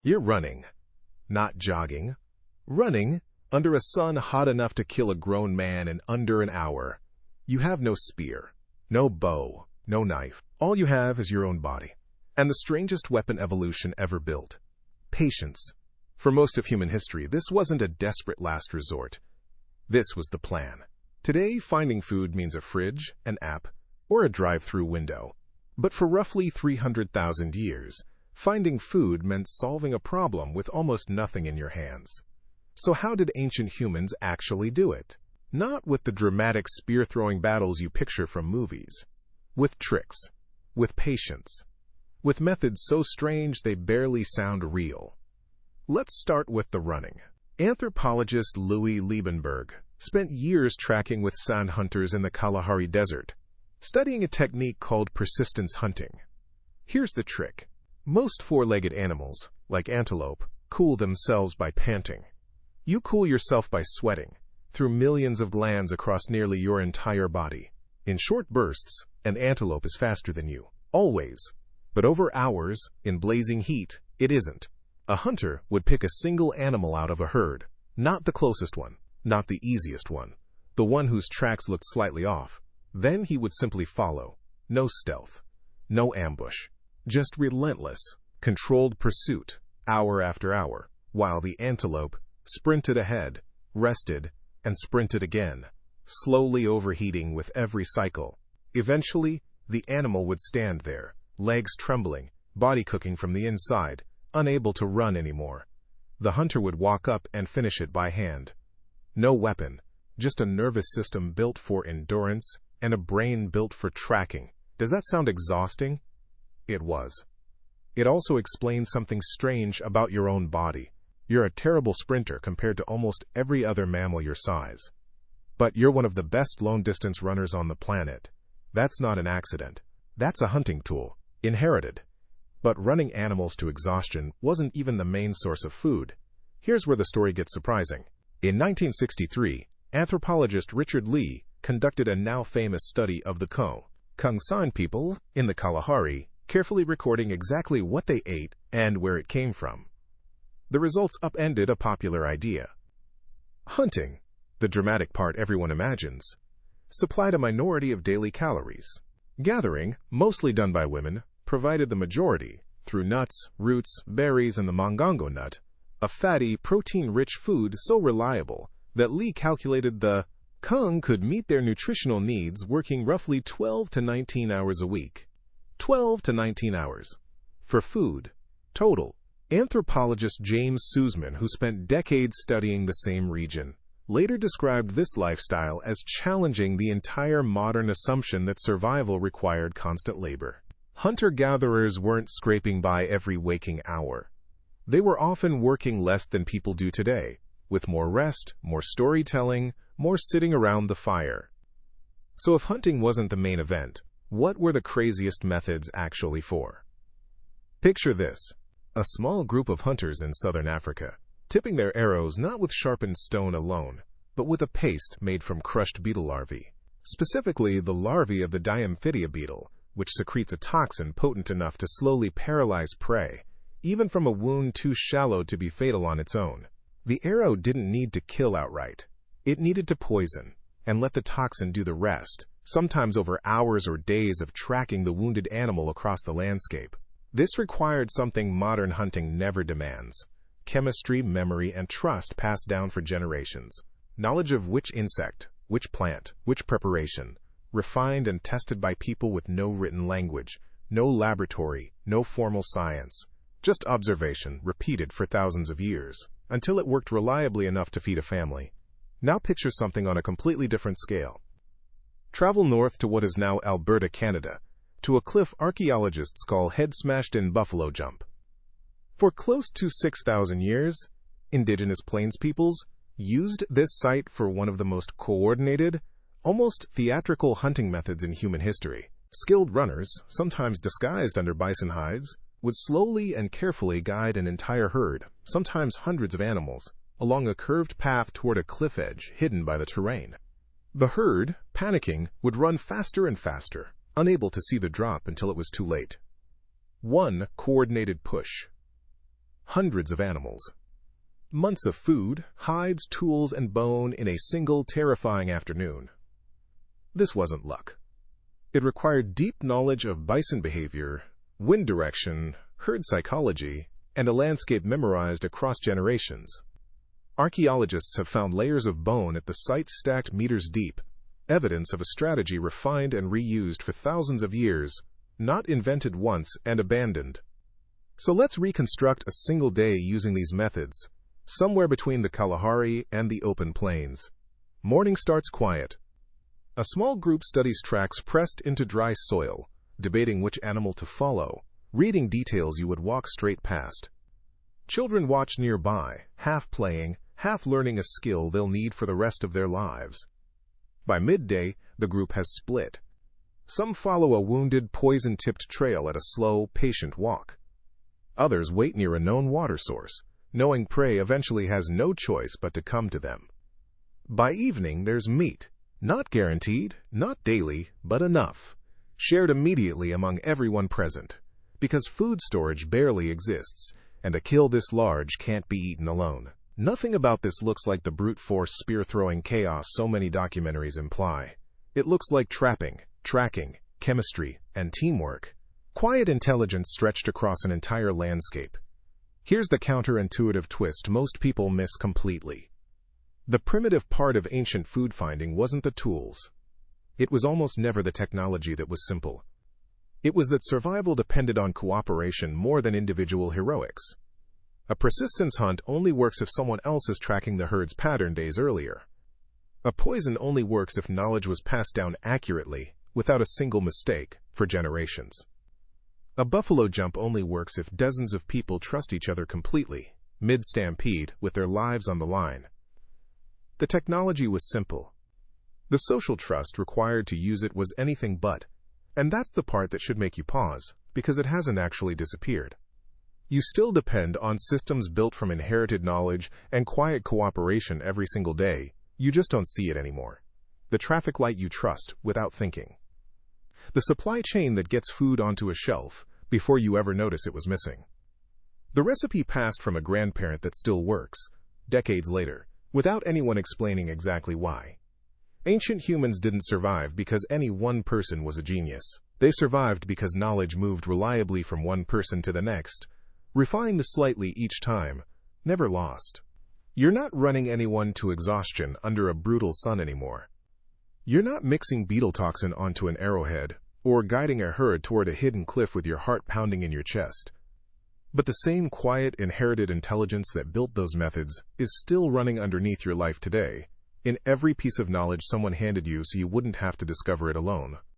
You're running, not jogging. Running under a sun hot enough to kill a grown man in under an hour. You have no spear, no bow, no knife. All you have is your own body. And the strangest weapon evolution ever built. Patience. For most of human history, this wasn't a desperate last resort. This was the plan. Today, finding food means a fridge, an app, or a drive-through window. But for roughly 300,000 years, finding food meant solving a problem with almost nothing in your hands. So how did ancient humans actually do it? Not with the dramatic spear-throwing battles you picture from movies. With tricks. With patience. With methods so strange they barely sound real. Let's start with the running. Anthropologist Louis Liebenberg spent years tracking with sand hunters in the Kalahari Desert, studying a technique called persistence hunting. Here's the trick. Most four-legged animals, like antelope, cool themselves by panting. You cool yourself by sweating, through millions of glands across nearly your entire body. In short bursts, an antelope is faster than you, always. But over hours, in blazing heat, it isn't. A hunter would pick a single animal out of a herd, not the closest one, not the easiest one, the one whose tracks looked slightly off. Then he would simply follow. No stealth, no ambush, just relentless, controlled pursuit, hour after hour, while the antelope sprinted ahead, rested, and sprinted again, slowly overheating with every cycle. Eventually, the animal would stand there, legs trembling, body cooking from the inside, unable to run anymore. The hunter would walk up and finish it by hand. No weapon, just a nervous system built for endurance and a brain built for tracking. Does that sound exhausting? It was. It also explains something strange about your own body. You're a terrible sprinter compared to almost every other mammal your size. But you're one of the best long-distance runners on the planet. That's not an accident. That's a hunting tool, inherited. But running animals to exhaustion wasn't even the main source of food. Here's where the story gets surprising. In 1963, anthropologist Richard Lee conducted a now-famous study of the Kung-San people in the Kalahari, carefully recording exactly what they ate and where it came from. The results upended a popular idea. Hunting, the dramatic part everyone imagines, supplied a minority of daily calories. Gathering, mostly done by women, provided the majority, through nuts, roots, berries, and the mongongo nut, a fatty, protein-rich food so reliable that Lee calculated the Kung could meet their nutritional needs working roughly 12 to 19 hours a week. 12 to 19 hours. For food. Total. Anthropologist James Sussman, who spent decades studying the same region, later described this lifestyle as challenging the entire modern assumption that survival required constant labor. Hunter-gatherers weren't scraping by every waking hour. They were often working less than people do today, with more rest, more storytelling, more sitting around the fire. So if hunting wasn't the main event, what were the craziest methods actually for? Picture this. A small group of hunters in southern Africa, tipping their arrows not with sharpened stone alone, but with a paste made from crushed beetle larvae, specifically the larvae of the Diamphidia beetle, which secretes a toxin potent enough to slowly paralyze prey, even from a wound too shallow to be fatal on its own. The arrow didn't need to kill outright. It needed to poison, and let the toxin do the rest, sometimes over hours or days of tracking the wounded animal across the landscape. This required something modern hunting never demands: chemistry, memory, and trust passed down for generations. Knowledge of which insect, which plant, which preparation, refined and tested by people with no written language, no laboratory, no formal science. Just observation, repeated for thousands of years, until it worked reliably enough to feed a family. Now picture something on a completely different scale. Travel north to what is now Alberta, Canada, to a cliff archaeologists call Head-Smashed-In Buffalo Jump. For close to 6,000 years, Indigenous Plains peoples used this site for one of the most coordinated, almost theatrical hunting methods in human history. Skilled runners, sometimes disguised under bison hides, would slowly and carefully guide an entire herd, sometimes hundreds of animals, along a curved path toward a cliff edge hidden by the terrain. The herd, panicking, would run faster and faster, unable to see the drop until it was too late. One coordinated push. hundreds of animals. Months of food, hides, tools, and bone in a single terrifying afternoon. This wasn't luck. It required deep knowledge of bison behavior, wind direction, herd psychology, and a landscape memorized across generations. Archaeologists have found layers of bone at the site stacked meters deep, evidence of a strategy refined and reused for thousands of years, not invented once and abandoned. So let's reconstruct a single day using these methods, somewhere between the Kalahari and the open plains. Morning starts quiet. A small group studies tracks pressed into dry soil, debating which animal to follow, reading details you would walk straight past. Children watch nearby, half playing, half learning a skill they'll need for the rest of their lives. By midday, the group has split. Some follow a wounded, poison-tipped trail at a slow, patient walk. Others wait near a known water source, knowing prey eventually has no choice but to come to them. By evening, there's meat. Not guaranteed, not daily, but enough. Shared immediately among everyone present. Because food storage barely exists, and a kill this large can't be eaten alone. Nothing about this looks like the brute force spear-throwing chaos so many documentaries imply. It looks like trapping, tracking, chemistry, and teamwork. Quiet intelligence stretched across an entire landscape. Here's the counterintuitive twist most people miss completely. The primitive part of ancient food finding wasn't the tools. It was almost never the technology that was simple. It was that survival depended on cooperation more than individual heroics. A persistence hunt only works if someone else is tracking the herd's pattern days earlier. A poison only works if knowledge was passed down accurately, without a single mistake, for generations. A buffalo jump only works if dozens of people trust each other completely, mid-stampede, with their lives on the line. The technology was simple. The social trust required to use it was anything but, and that's the part that should make you pause, because it hasn't actually disappeared. You still depend on systems built from inherited knowledge and quiet cooperation every single day. You just don't see it anymore. The traffic light you trust without thinking. The supply chain that gets food onto a shelf before you ever notice it was missing. The recipe passed from a grandparent that still works, decades later, without anyone explaining exactly why. Ancient humans didn't survive because any one person was a genius. They survived because knowledge moved reliably from one person to the next, refined slightly each time, never lost. You're not running anyone to exhaustion under a brutal sun anymore. You're not mixing beetle toxin onto an arrowhead, or guiding a herd toward a hidden cliff with your heart pounding in your chest. But the same quiet, inherited intelligence that built those methods is still running underneath your life today, in every piece of knowledge someone handed you so you wouldn't have to discover it alone.